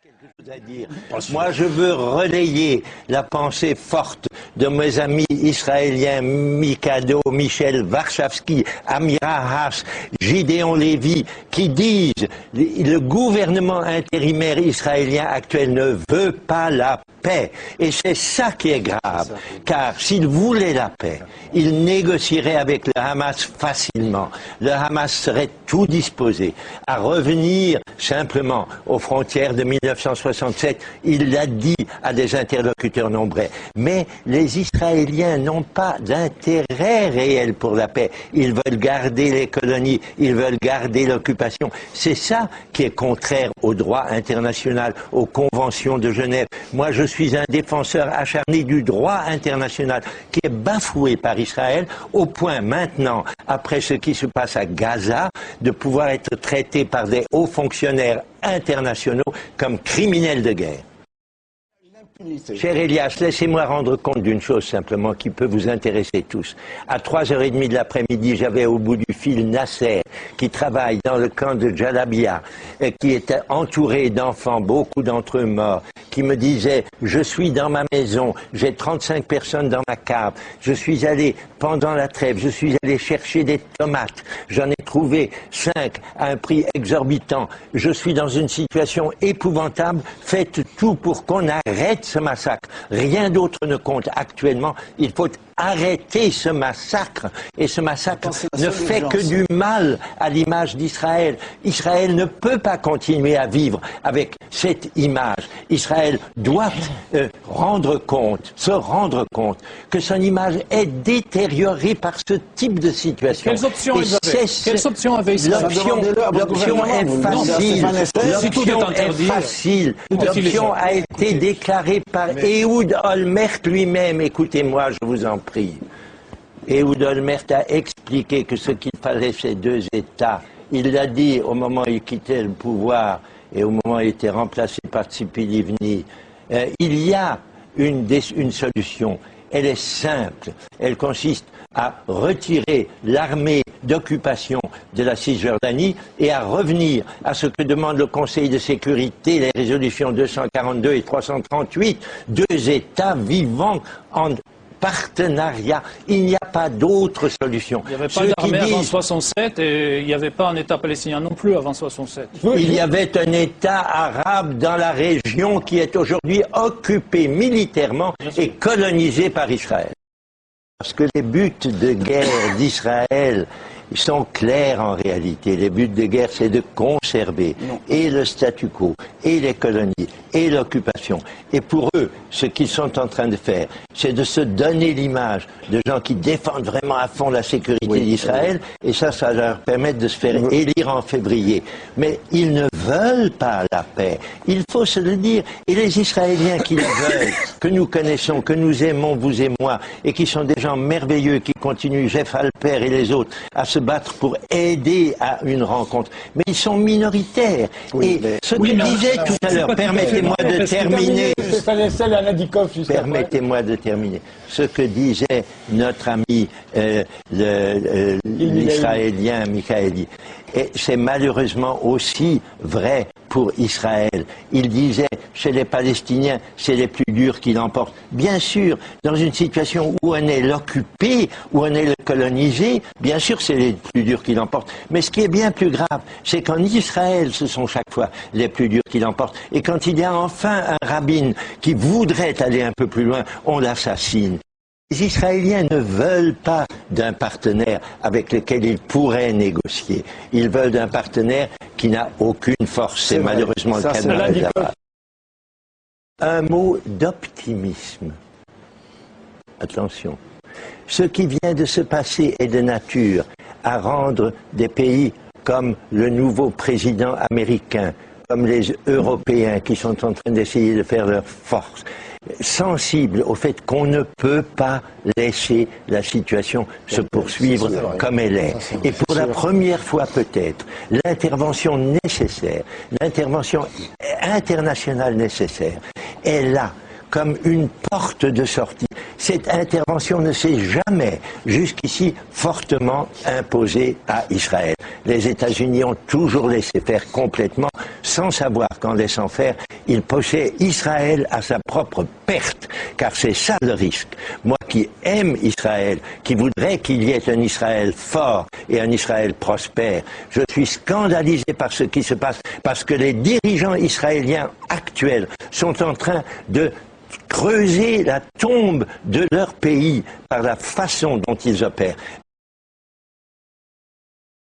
Quelque chose à dire. Moi, je veux relayer la pensée forte de mes amis israéliens Mikado, Michel Warshawski, Amira Haas, Gideon Lévy, qui disent le gouvernement intérimaire israélien actuel ne veut pas la paix. Et c'est ça qui est grave, car s'il voulait la paix, il négocierait avec le Hamas facilement. Le Hamas serait tout disposé à revenir simplement aux frontières de 1967. Il l'a dit à des interlocuteurs nombreux. Mais les Israéliens n'ont pas d'intérêt réel pour la paix. Ils veulent garder les colonies, ils veulent garder l'occupation. C'est ça qui est contraire au droit international, aux conventions de Genève. Moi, je suis un défenseur acharné du droit international qui est bafoué par Israël au point maintenant, après ce qui se passe à Gaza, de pouvoir être traité par des hauts fonctionnaires internationaux comme criminels de guerre. Cher Elias, laissez-moi rendre compte d'une chose simplement qui peut vous intéresser tous. À 3h30 de l'après-midi, j'avais au bout du fil Nasser, qui travaille dans le camp de Jalabia, et qui était entouré d'enfants, beaucoup d'entre eux morts, qui me disait « Je suis dans ma maison, j'ai 35 personnes dans ma cave, je suis allé, pendant la trêve, je suis allé chercher des tomates, j'en ai trouvé 5 à un prix exorbitant, je suis dans une situation épouvantable, faites tout pour qu'on arrête ce massacre. Rien d'autre ne compte actuellement. Il faut arrêter ce massacre. Et ce massacre ne fait que du mal à l'image d'Israël. Israël ne peut pas continuer à vivre avec cette image. Israël doit se rendre compte que son image est détériorée par ce type de situation. Quelles options avaient Israël? L'option est facile. L'option est facile. L'option a été déclarée par Ehud Olmert lui-même. Écoutez-moi, je vous en prie. Ehud Olmert a expliqué que ce qu'il fallait, c'est 2 États. Il l'a dit au moment où il quittait le pouvoir et au moment où il était remplacé par Tzipi Livni. Il y a une solution. Elle est simple. Elle consiste à retirer l'armée d'occupation de la Cisjordanie et à revenir à ce que demande le Conseil de sécurité, les résolutions 242 et 338, 2 États vivant en partenariat. Il n'y a pas d'autre solution. Il n'y avait pas d'armée avant 67 et il n'y avait pas un État palestinien non plus avant 67. Il y avait un État arabe dans la région qui est aujourd'hui occupé militairement et colonisé par Israël. Parce que les buts de guerre d'Israël sont clairs en réalité. Les buts de guerre, c'est de conserver et le statu quo, et les colonies, et l'occupation. Et pour eux, ce qu'ils sont en train de faire, c'est de se donner l'image de gens qui défendent vraiment à fond la sécurité d'Israël, et ça leur permet de se faire élire en février. Mais ils ne veulent pas la paix. Il faut se le dire. Et les Israéliens qui le veulent, que nous connaissons, que nous aimons, vous et moi, et qui sont des gens merveilleux, qui continuent, Jeff Alper et les autres, à se battre pour aider à une rencontre. Mais ils sont minoritaires. Et ce que disait tout à l'heure, permettez-moi de terminer. Permettez-moi de terminer. Ce que disait notre ami l'Israélien Michaeli, et c'est malheureusement aussi vrai pour Israël. Il disait, chez les Palestiniens, c'est les plus durs qui l'emportent. Bien sûr, dans une situation où on est l'occupé, où on est le colonisé, bien sûr c'est les plus durs qui l'emportent. Mais ce qui est bien plus grave, c'est qu'en Israël, ce sont chaque fois les plus durs qui l'emportent. Et quand il y a enfin un rabbin qui voudrait aller un peu plus loin, on l'assassine. Les Israéliens ne veulent pas d'un partenaire avec lequel ils pourraient négocier. Ils veulent d'un partenaire qui n'a aucune force. C'est malheureusement le cas de Rajava. Un mot d'optimisme. Attention. Ce qui vient de se passer est de nature à rendre des pays comme le nouveau président américain, comme les Européens qui sont en train d'essayer de faire leur force, sensibles au fait qu'on ne peut pas laisser la situation se poursuivre comme elle est. Et pour la première fois peut-être, l'intervention nécessaire, l'intervention internationale nécessaire est là comme une porte de sortie. Cette intervention ne s'est jamais, jusqu'ici, fortement imposée à Israël. les États-Unis ont toujours laissé faire complètement, sans savoir qu'en laissant faire, ils poussaient Israël à sa propre perte, car c'est ça le risque. Moi qui aime Israël, qui voudrais qu'il y ait un Israël fort et un Israël prospère, je suis scandalisé par ce qui se passe, parce que les dirigeants israéliens actuels sont en train de creuser la tombe de leur pays par la façon dont ils opèrent.